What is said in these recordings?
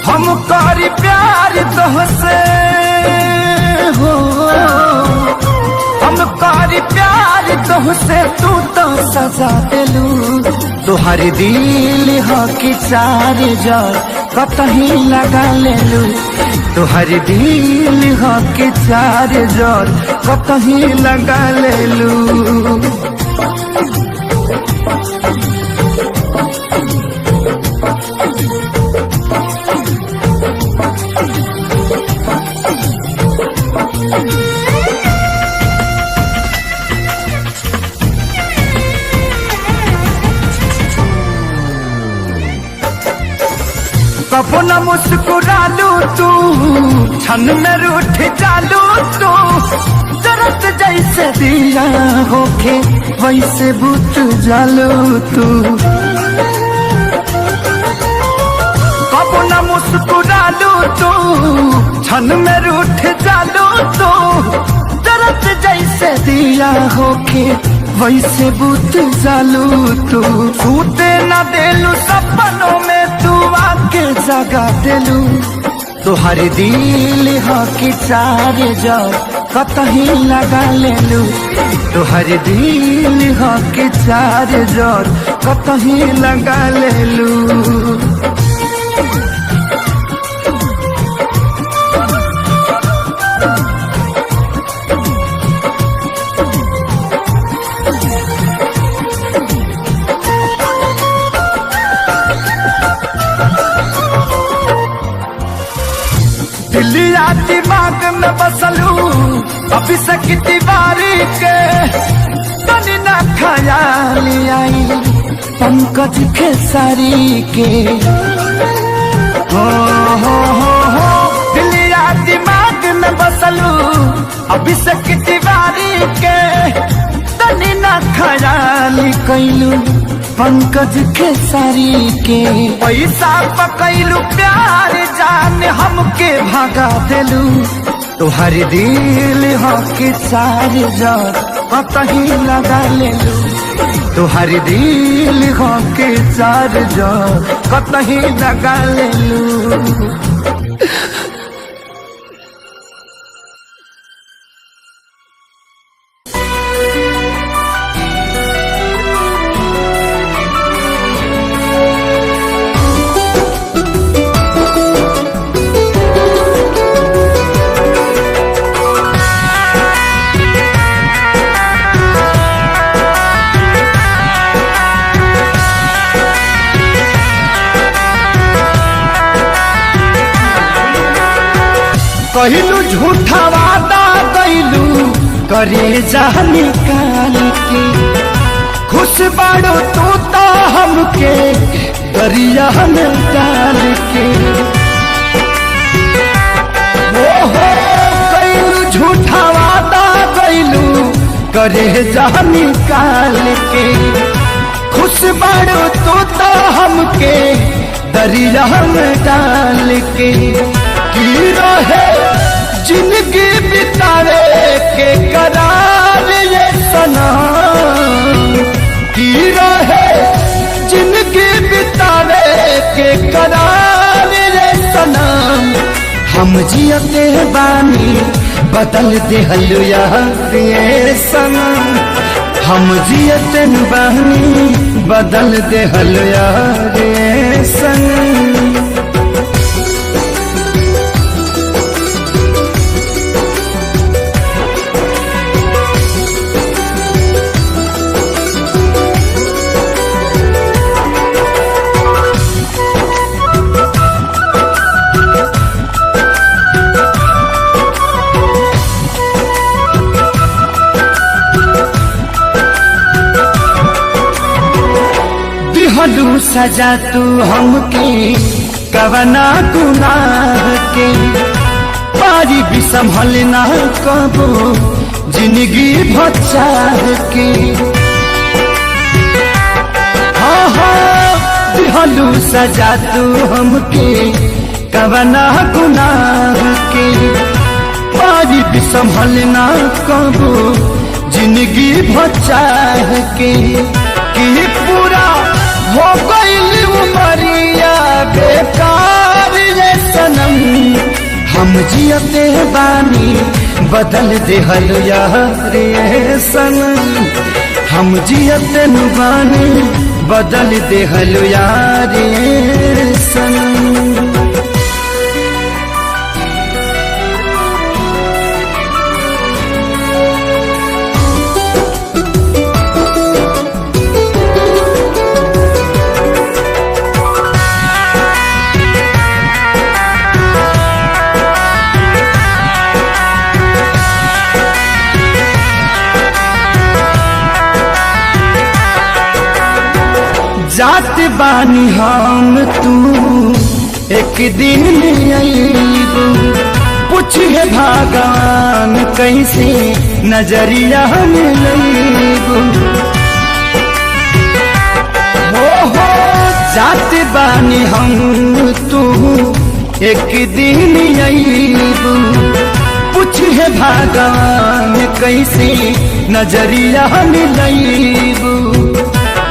हम करी प्यार तोहसे हो, हम करी प्यार तोहसे, तू तो सजा दिलू। तुहर दिल हो कि चार जार कतही लगा लेलू। तुहर दिल हो कि चार जार कतही लगा लेलू। कबो न मुस्कुरालू तू, क्षण में रूठ जालू तू। जरत जैसे दिया होके वैसे बुझ जालू तू। कबो न मुस्कुरालू तू, क्षण में रूठ जालू तू। जरत जैसे दिया होके वैसे बुझ जालू तू। सूते न देलू सपनों में तू आके जगा देलू। तुहर दिल हो कि चार जार कतही लगा लेलू। तुहर दिल हो कि चार जार कतही लगा लेलू। दिलिया दिमाग में बसलू अभी से दीवारी के। तनी ना ख्याल आई पंकज खेसारी के। हो दिलिया दिमाग में बसलू अभी से दीवारी के। तनी ना ख्याल कैलू पंकज खेसारी के। पैसा पकैलू प्यार जान हमके भागा देलू। तुहर दिल हो कि चार जार कतही लगा लेलू। तुहर दिल हो कि चार जार कतही लगा लेलू। कहलू झूठा वादा कैलू करे जाने काल के। खुश बाड़ो तू तो हमके दरिया में डाल के। कैलू झूठा वादा कैलू करे जाने काल के। खुश बाड़ो तू तो हमके दरिया में डाल के। की रहे जिंदगी बितावे के करार ये सनम। की रहे जिंदगी बितावे के करार ये सनम। हम जियते बानी बदल दे हलुया ये सनम। हम जियते बानी बदल दे हलुया ये सनम। सजा तू हमके कवना गुनाह के पारी भी संभल ना कबो जिंदगी भचाह के दिहलू सजा तू हमके कवना गुनाह के पारी भी संभल ना कबो जिंदगी भचाह के कि पूरा हो गई उमरिया बेकार ये सनम हम जियते बानी बदल देहल यार ये सनम हम जियते बानी बदल देहल यार ये सनम। जात बानी हम तू एक दिन अइबू पूछे भगवान कैसे नजरिया मिलबू हो जात बानी हम तू एक दिन अइबू पूछे भगवान कैसे नजरिया मिलबू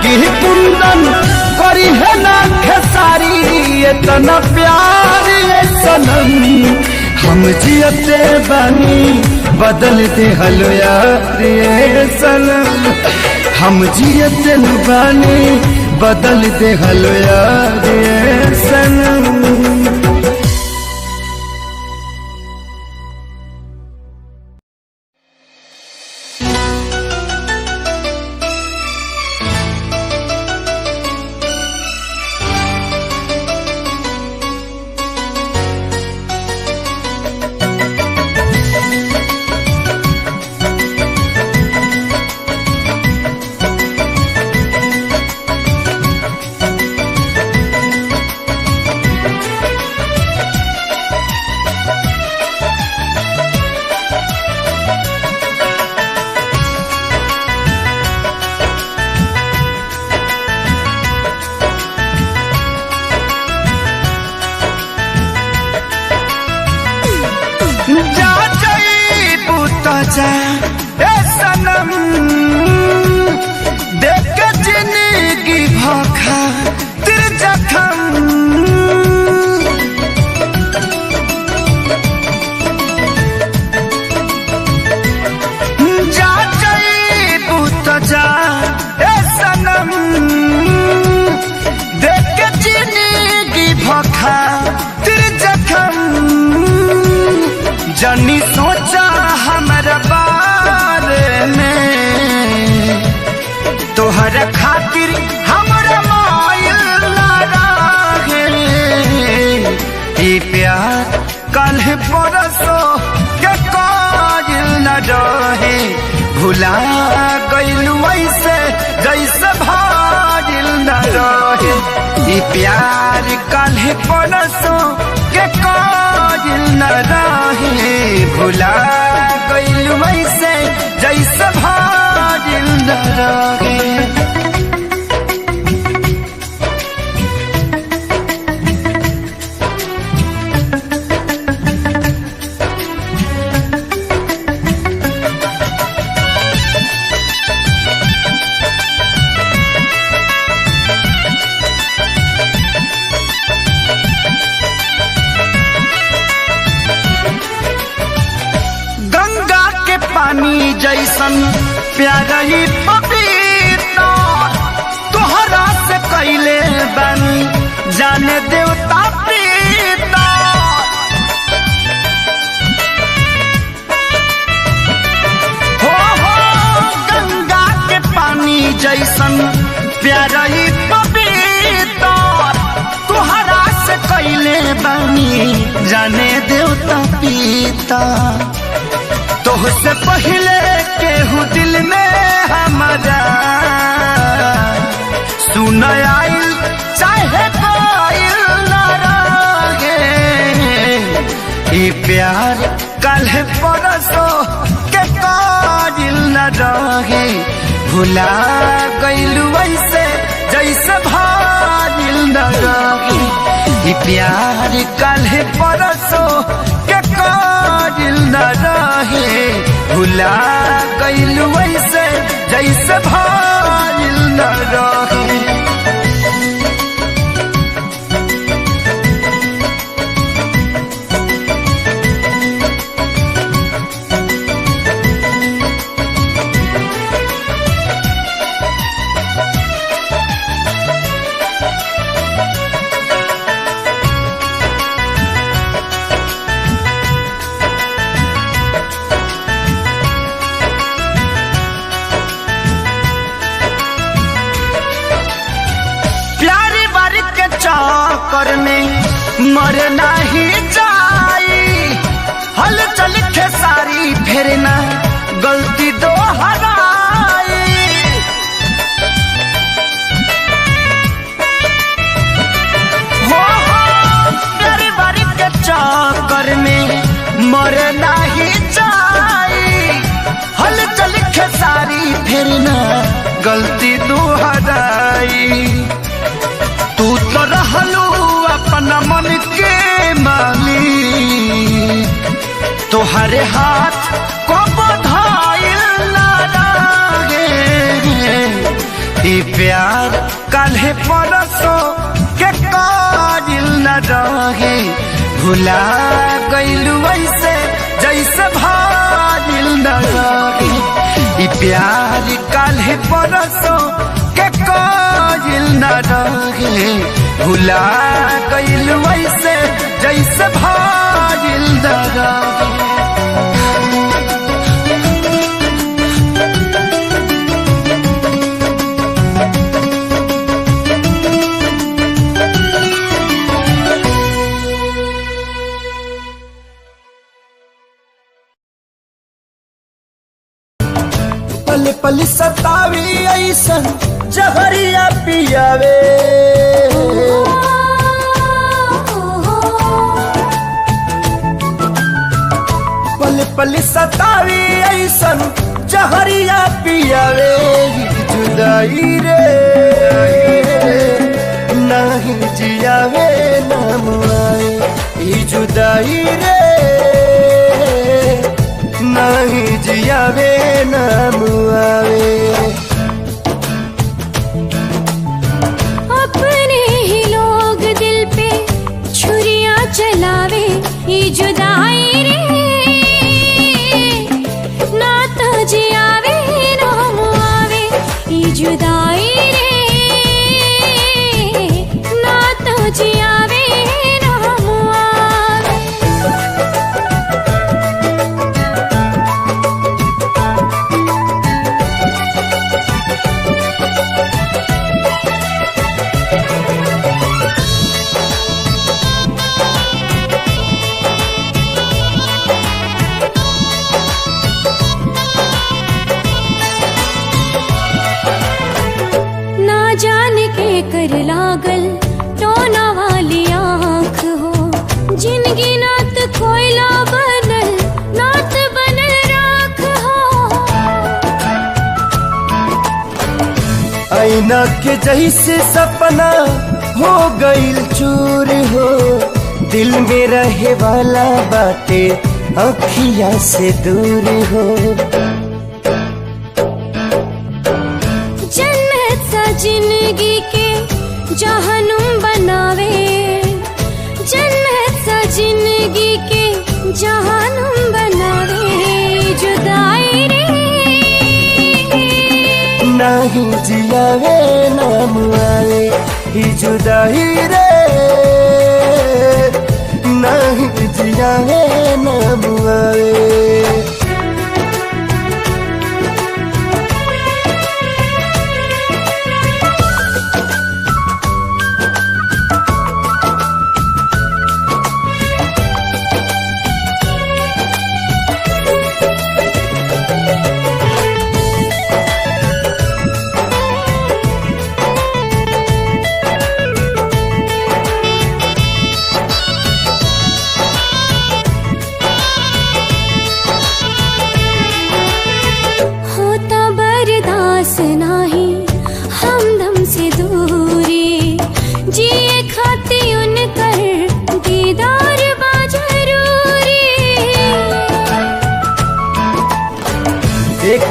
कि कुंदन करी है ना खेसारी इतना प्यार ये सनम हम जियते बानी बदल दे हलो यार ये सनम हम जियते बानी बदल दे हलो यार ये सनम। जा ए सनम देख के जिंदगी भखा तेरे जखम जा जाइबू तो जा ए सनम देख के जिंदगी भखा तेरे जखम जनी सोचा हमारा बारे में तोहर खातिर हमारा मायल रहे ये प्यार कल परसों के कायल न रहे भुला गइलू ऐसे जैसे भागिल न रहे ये प्यार कल परसों के कायल न रहे भुला गइलू ऐसे जैसे भागिल न रहे। पानी जैसन प्यारा ही पपीता तोहरा से कैले बनी जाने देवता पीता हो गंगा के पानी जैसन प्यारा ही पपीता तोहरा से कैले बनी जाने देवता पीता तोहसे पहले केहू दिल में हमारा सुन आइल चाहे कोइल न रहे ई प्यार कल परसों के काजिल न रहे भुला गइलू ऐसे जैसे भाजिल न रहे ई प्यार कल परसों के काजिल न रहे भुला गइलू ऐसे जैसे भाजिल न रहे। चक्कर में मर नहीं जाई हल चल खेसारी फेरना गलती दोहराई हो प्यारी बारी के चक्कर में मर नहीं जाई हल चल खेसारी फेरना गलती दोहराई। तू तो रहलू अपना मन के मालिक तोहरे हाथ को बधाइल ना लागे ई प्यार काल्हे परसों के काजिल न रहे भुला गइलू ऐसे जैसे भाजिल न रहे ई प्यार काल्हे परसों के काजिल न रहे भुला गइलू ऐसे जैसे भाजिल न रहे। पल पल सतावी ऐसन जहरिया पियावे पल पल सतावी ऐसन जहरिया पियावे जुदाई रे नहीं जियावे नाम आए ई जुदाई रे नहीं जियावे नाम आवे। अपने ही लोग दिल पे छुरियां चलावे ये जुदाई रे ना तो जियावे नाम आवे ये जुदाई रे ना तो जियावे नाम आवे। कर लागल टोना वाली आँख हो जिनगी नात कोयला बनल नात बनल राख हो। आईना के जैसे सपना हो गइल चूर हो दिल में रहे वाला बातें अखियाँ से दूर हो। जन्नत सा जिंदगी के जहनुम बनावे जन्नत सा जिंदगी के जहनुम बनावे जुदाई रे नहीं जियावे नाम आवे ही जुदाई रे नहीं जियावे नाम आवे।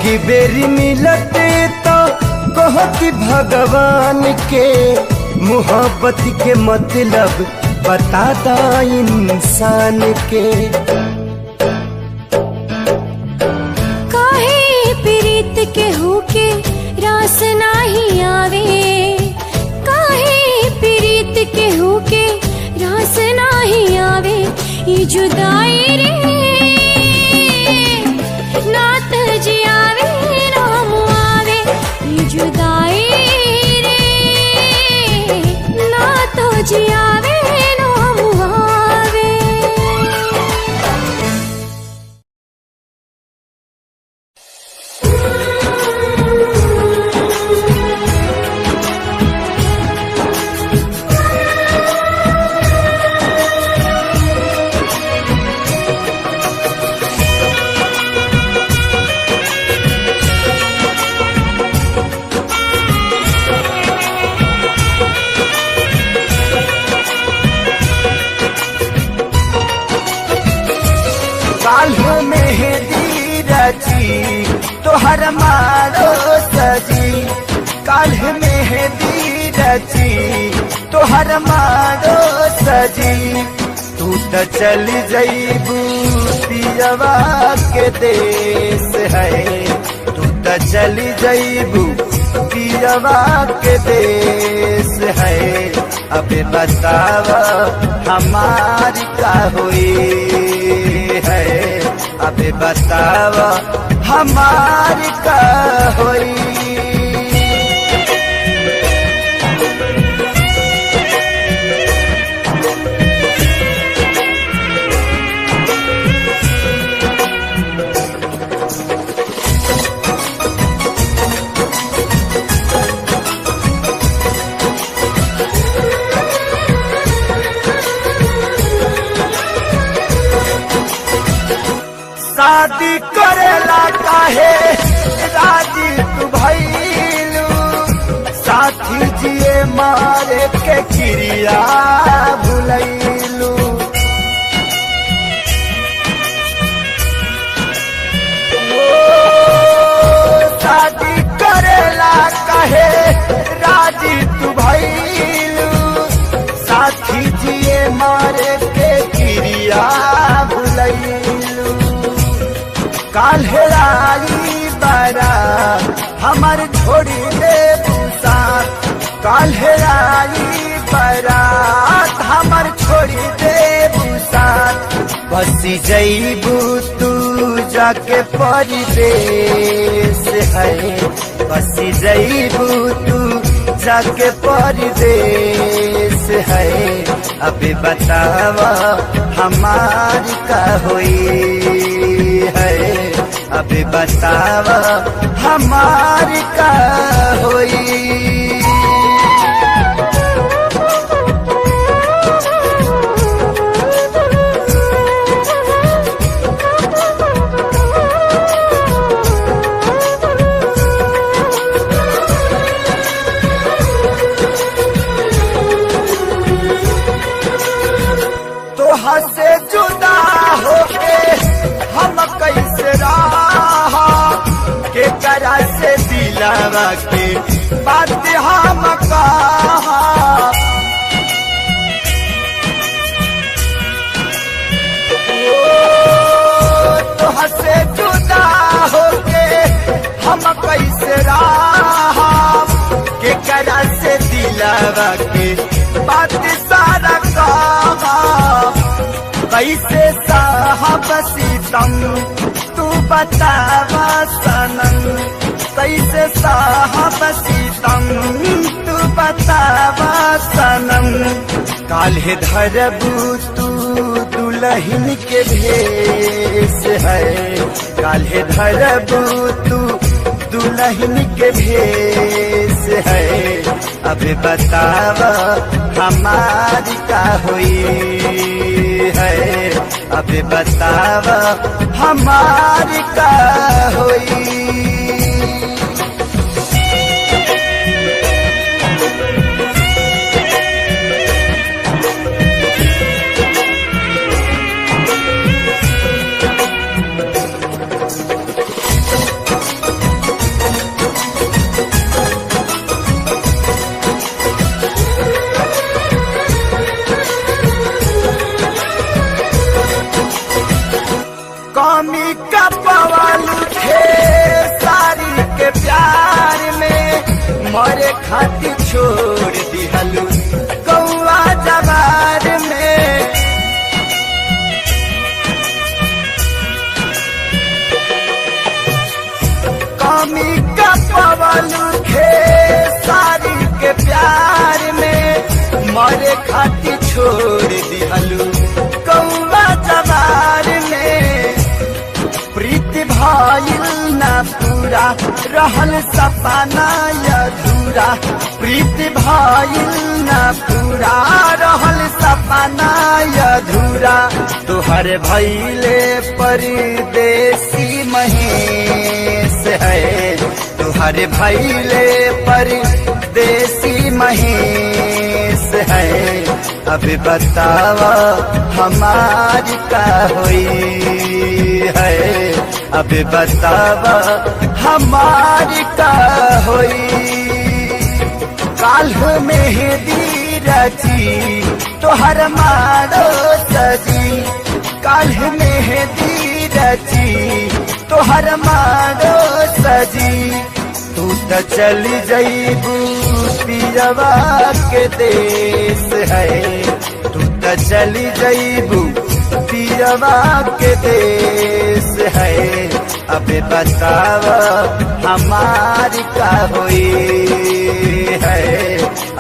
बेरी बेरी मिलते तो कहती भगवान के मोहब्बत के मतलब बताता इंसान के। काहे प्रीत के होके रास नाही आवे, काहे प्रीत के होके रास नाही आवे, ये जुदाई रे नात जियावे राम आवे, ये जुदाई रे नात जियावे राम आवे। काल्ह मेहंदी रची तोहर मारो सजी, काल्ह मेहंदी रची तोहर मारो सजी। तू तो चल जईबू पियवा के देश है, तू तो चल जईबू पियवा के देश है। अबे बतावा हमारी का हुई है, अबे बतावा हमारी का हुई। शादी करेला काहे राजी तू भइलू, साथी जिए मारे के क्रिया भुलैलू। शादी करेला काहे राजी तू भइलू, साथी जिए मारे के क्रिया भुलैलू। काल्हेराई बारा हमार छोड़ी दे साथ, काल्हेराई बारात हमार छोड़ी दे साथ। बसी जईबू तू जाके परदेश है, बसी जईबू तू जाके परदेश है। अबे बतावा हमारी का हुई है, अबे बतावा हमारी का हुई। तोहा से जुदा होके हम कैसे रहा, के करा से दिलावा के बात हम कहा। तोहा से जुदा होके हम कैसे रहा, के करा से दिलावा के बात सारा कहा। कैसे साहब सीतम तू बतावा सनम, कैसे साहब सीतम तू बतावा सनम। काल्हे धरबू तू दुल्हन के भेष है, काल्हे धरबू तू दुल्हन के भेष है। अबे बतावा हमारी का हुई है, अबे बतावा हमारी का हुई। मरे खातिर छोड़ दिहलू कौआ जवार में। कमी का पवलू खेसारी के प्यार में, मरे खातिर छोड़ दिहलू कौआ जवार में। प्रीति भइल ना पूरा रहल सपना अधूरा, प्रीति भइल ना पूरा रहल सपना अधूरा। तुहर भइले परदेसी महेश है, तुहर भइले परदेसी महेश है। अब बतावा हमारी का होई है, अब बतावा हमारी का होई। काल्ह मेहंदी रची तोहर मारो सजी, काल्ह मेहंदी रची तोहर मारो सजी। तू त चली जईबू पियवा के देश है, तू त चली जईबू पियवा के देश है। अब बतावा हमारी का होई है,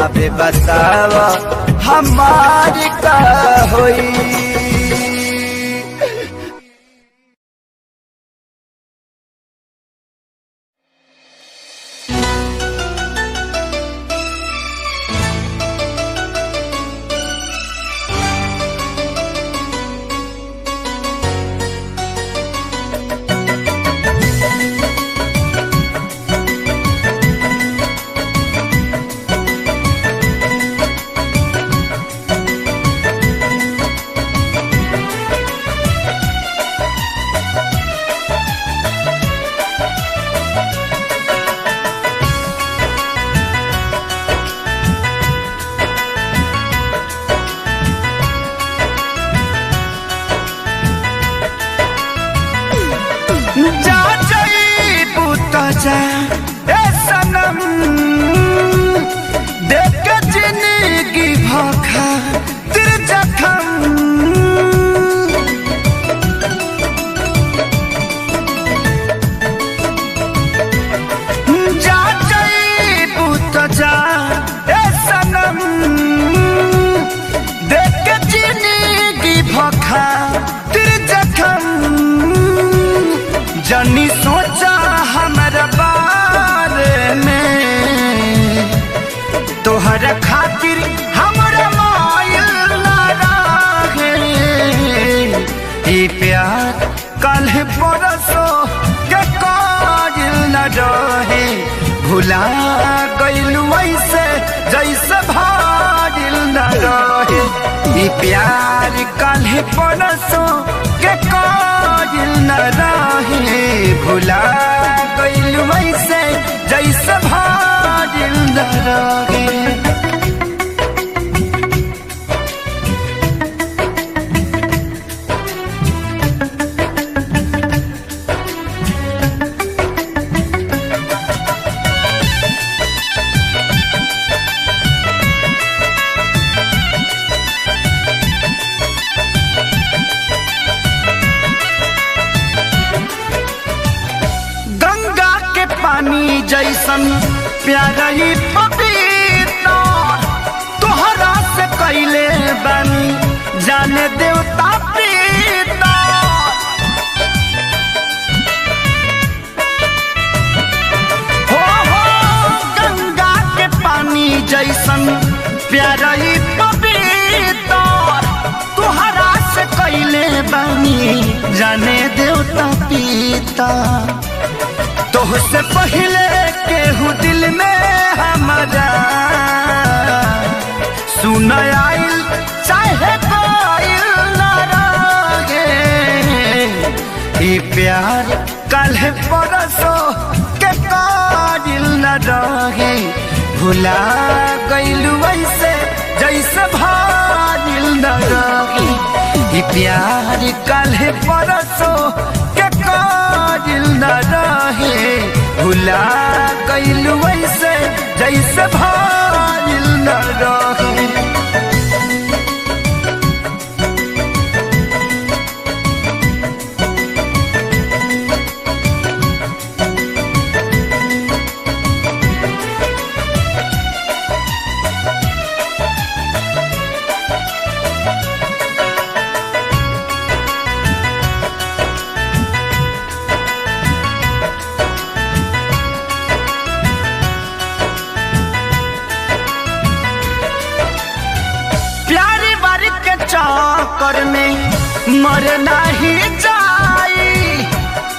अब बतावा हमारी का होई। जा जईबू त जा ए सनम, देख के जिंदगी भखा तिर जखम। जा जईबू त जा ए सनम, देख के जिंदगी भखा तिर जखम। जनी सोचा हमारा बारे में, तोहर खातिर हमारा मायल ना रहे। ई प्यार कल परसो के कायल न रहे, भुला गइलू ऐसे जैसे भागिल न रहे। ई प्यार कल परसो के कायल न रहे, भुला गइलू ऐसे जैसे भागिल न रहे। पानी जैसन प्यारा ही पपीता, तोहरा से कैले बानी जाने देवता पीता। हो गंगा के पानी जैसन प्यारा ही पपीता, तोहरा से कैले बानी जाने देवता पीता। तोहसे पहले केहू दिल में हमारा सुन आइल चाहे कोइल न रहे। ई प्यार कल परसो के काजिल न रहे, भुला गइलू ऐसे जैसे भागिल न रहे। ई प्यार कल परसो के काजिल न रहे, भुला गइलू ऐसे जैसे भाइल न रहे। चक्कर में मर नहीं जाई,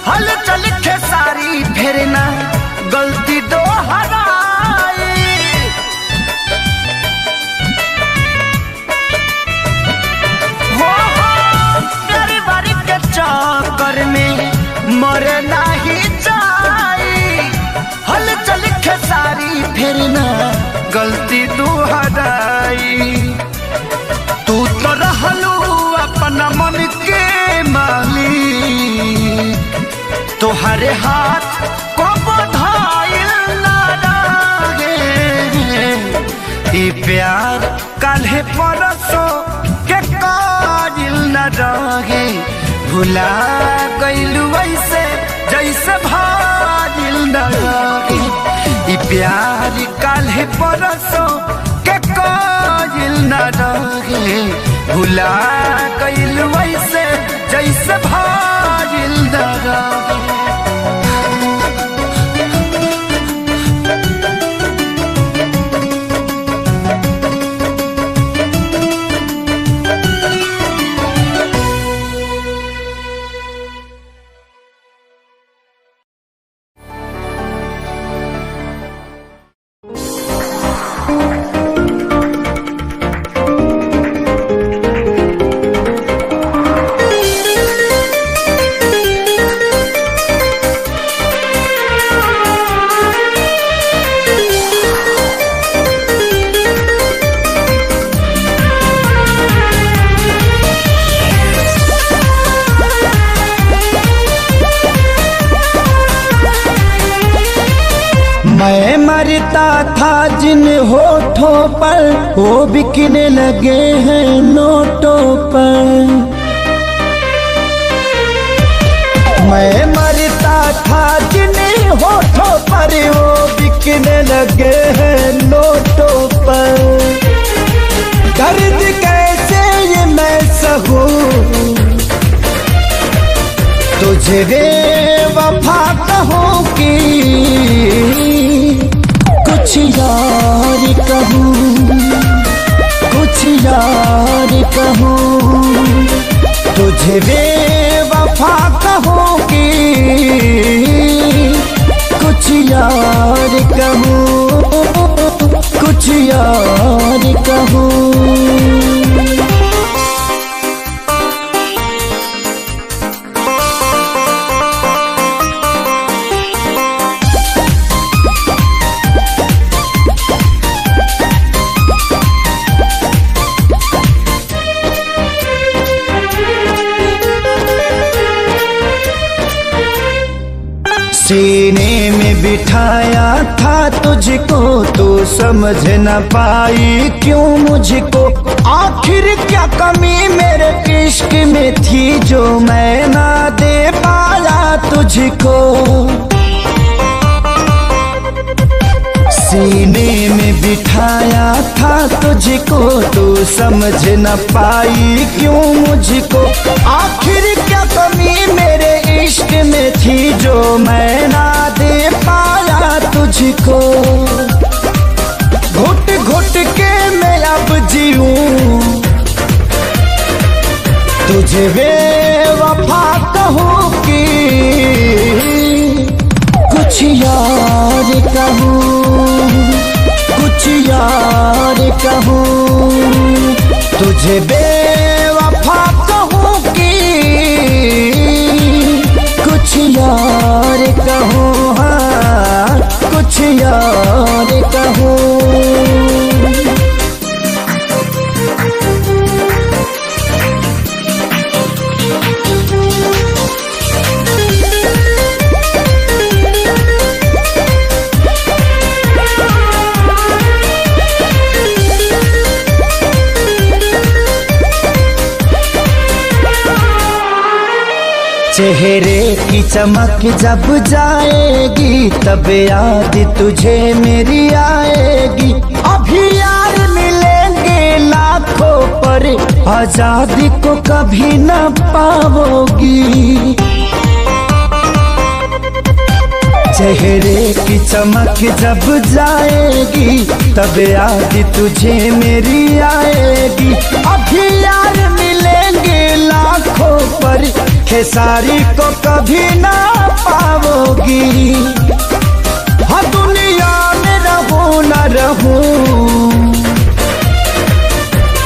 हल चल खेसारी फिर ना गलती दोहराई। हो प्यारी बारी के चक्कर में मर नहीं जाई, हल चल खेसारी फिर ना गलती दोहराई। तू तो रहलू अपना मन के मालिक, तोहरे हाथ को बधाइल ना रहे। ई प्यार काल्हे परसों के काजिल न रहे। भुला गइलू ऐसे जैसे भाजिल न रहे। ई प्यार काल्हे परसों के काजिल न रहे। भुला गइलू ऐसे जैसे भाजिल न रहे। मैं मरता था जिन होठों पर वो बिकने लगे हैं नोटों पर। मैं मरता था जिन होठों पर वो बिकने लगे हैं नोटों पर। दर्द कैसे ये मैं सहूं, तुझे बेवफा कहूं कि कुछ यार कहूं, कुछ यार कहूं। तुझे बेवफा कहूं कि कुछ यार कहूं, कुछ यार कहूं। सीने में बिठाया था तुझको, तू समझ न पाई क्यों मुझको। आखिर क्या कमी मेरे इश्क में थी जो मैं ना दे पाया तुझको। सीने में बिठाया था तुझको, तू समझ न पाई क्यों मुझको। आखिर क्या कमी मेरे इश्क में थी जो मैं ना दे पाया तुझको। घुट घुट के मैं अब जीऊं, तुझे बेवफा कहूं कि कुछ यार कहूं, कुछ यार कहूं। तुझे बेवफा कहूं कि कुछ यार कहूं, हाँ कुछ यार कहूं। चेहरे की चमक जब जाएगी तब याद तुझे मेरी आएगी। अभी यार मिलेंगे लाखों पर आजादी को कभी न पाओगी। चेहरे की चमक जब जाएगी तब याद तुझे मेरी आएगी। अभी यार मिलेंगे लाखों पर खेसारी को कभी ना पाओगी। हाँ दुनिया में रहूं न रहूं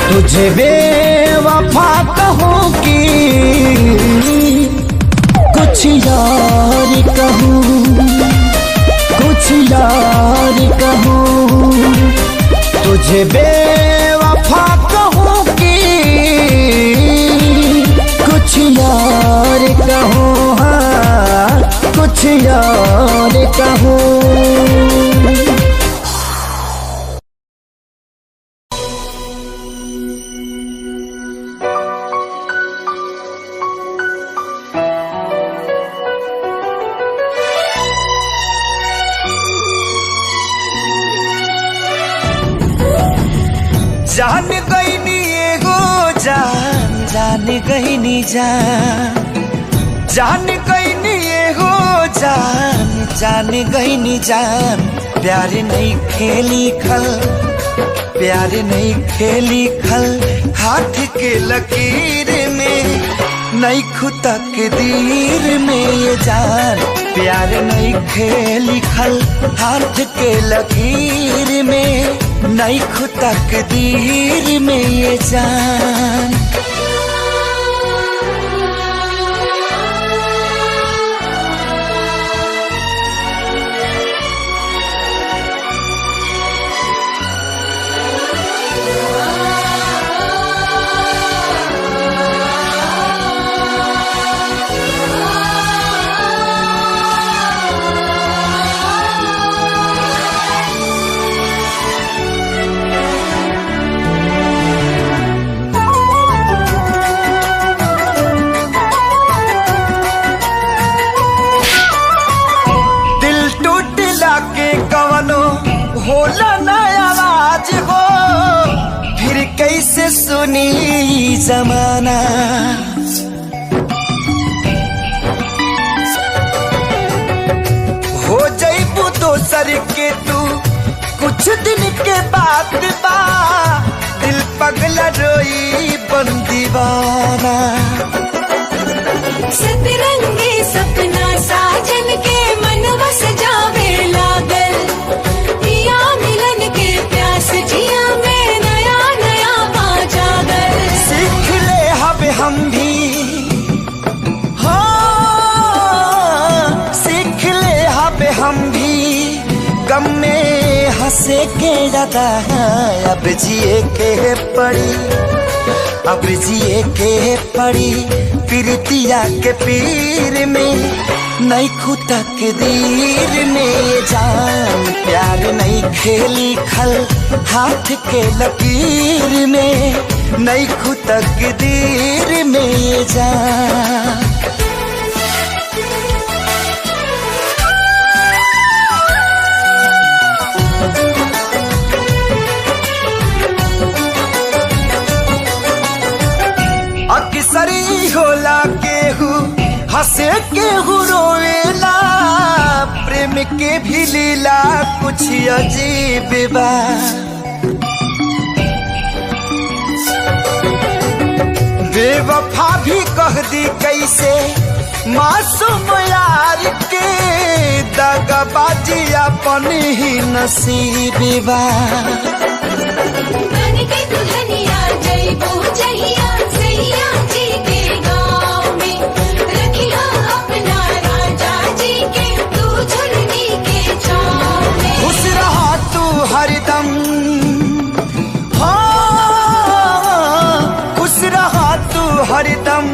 तुझे बेवफा कहूँगी। कुछ यार कहूँ कुछ यार कहूँ तुझे बेवफा कहूँगी। कुछ यार कहूँ हाँ कुछ यार कहूँ। जान गई नी एगो जान जान गई नी जान जान गई नी एगो जान जान गई नी जान। प्यार नहीं खेली खल प्यार नहीं खेली खल हाथ के लकीर में नहीं खुदा के दीर में ये जान। प्यार नहीं खेली खल हाथ के लकीर में नहीं खुदा के दीर में ये जान। होला ना आवाज हो फिर कैसे सुनी जमाना। हो जाइबू दोसर के तू कुछ दिन के बाद बा दिल पगला रोई बन दीवाना। सतरंगी सपना साजन के मनवा सजावे लागल। पिया मिलन के प्यास जिया में नया नया बाजागल। सीख ले हब हम भी हाँ सीख ले हब हम भी गम में हंसे के ज्यादा अब जिए के पड़ी अब जिए के पड़ी प्रीतिया के पीर में नहीं खुदा के दीर में ये जान। प्यार नहीं खेली खल हाथ के लकीर में नहीं खुदा के दीर में ये जान। अक्सरी होला केहू हंसे केहू रोएला। प्रेम के भी लीला कुछ अजीब बा। बेवफा भी कह दी कैसे मासूम यार के दगाबाजी अपन ही नसीब बा। खुश रहा तू हरदम हाँ खुश रहा तू हरदम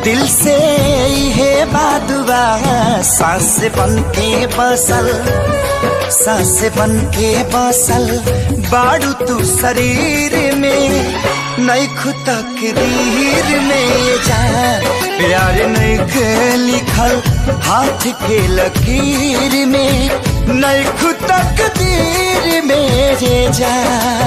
दिल से है बादुआ। सांस बन के बसल सांस बन के बसल बाड़ू तू शरीर में नहीं खुदा के दीर में ये जान। प्यार नहीं के लिखल हाथ के लकीर में, नहीं खुद तकदीर मेरे जान।